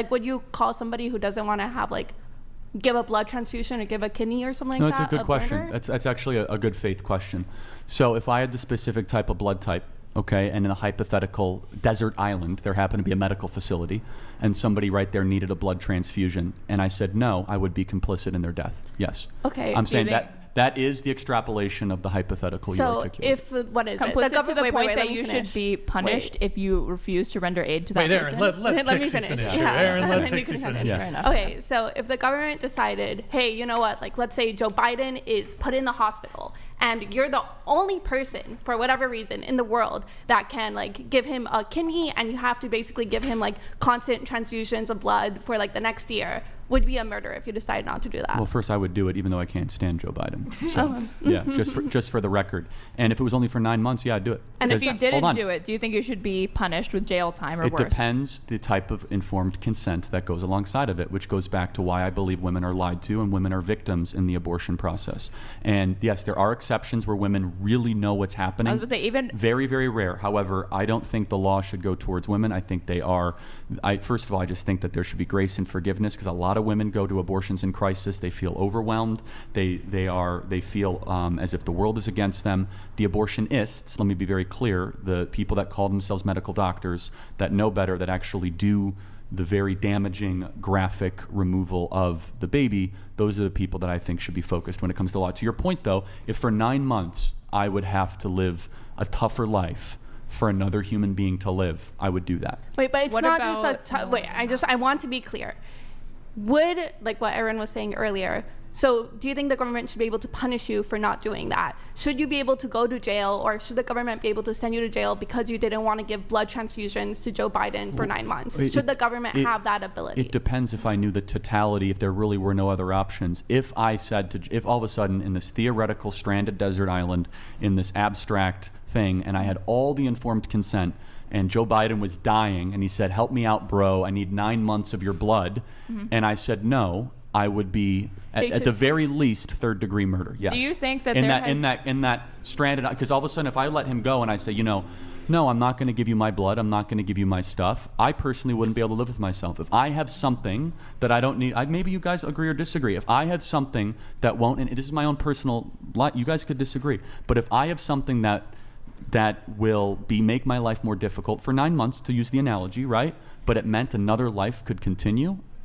Like, would you call somebody who doesn't want to have like give a blood transfusion or give a kidney or something like that? No, it's a good question. Murder? That's actually a good faith question. So if I had the specific type of blood type, okay, and in a hypothetical desert island, there happened to be a medical facility, and somebody right there needed a blood transfusion, and I said no, I would be complicit in their death. Yes. Okay. I'm saying that is the extrapolation of the hypothetical you articulated. So if, what is complicit it? To the point that you should be punished if you refuse to render aid to that person? Aaron, let me Pixie finish. Here. Aaron, let Pixie finish. Fair enough. Okay, so if the government decided, hey, you know what, like let's say Joe Biden is put in the hospital and you're the only person for whatever reason in the world that can like give him a kidney, and you have to basically give him like constant transfusions of blood for like the next year, would be a murder if you decide not to do that. Well, first I would do it, even though I can't stand Joe Biden. So, yeah, just for the record. And if it was only for 9 months, yeah, I'd do it. And if you Hold on. didn't do it, do you think you should be punished with jail time or worse? It depends the type of informed consent that goes alongside of it, which goes back to why I believe women are lied to and women are victims in the abortion process. And yes, there are exceptions where women really know what's happening. I was going to say, even very, very rare. However, I don't think the law should go towards women. I think they are. First of all, I just think that there should be grace and forgiveness, because a lot of women go to abortions in crisis. They feel overwhelmed. They feel as if the world is against them. The abortionists, let me be very clear, the people that call themselves medical doctors that know better, that actually do the very damaging, graphic removal of the baby, those are the people that I think should be focused when it comes to law. To your point, though, if for 9 months I would have to live a tougher life for another human being to live, I would do that. Wait, but it's What not about- just wait, I want to be clear. Would, like what Erin was saying earlier, so do you think the government should be able to punish you for not doing that? Should you be able to go to jail, or should the government be able to send you to jail because you didn't want to give blood transfusions to Joe Biden for 9 months? Should the government have that ability? It depends if I knew the totality, if there really were no other options. If all of a sudden in this theoretical stranded desert island, in this abstract thing, and I had all the informed consent, and Joe Biden was dying, and he said, help me out, bro, I need 9 months of your blood, and I said no, I would be at the very least third-degree murder. Yes. Do you think that in that stranded? Because all of a sudden, if I let him go and I say, no, I'm not going to give you my blood, I'm not going to give you my stuff, I personally wouldn't be able to live with myself. If I have something that I don't need, maybe you guys agree or disagree. If I had something that won't, and this is my own personal, you guys could disagree, but if I have something that will make my life more difficult for 9 months, to use the analogy, right? But it meant another life could continue,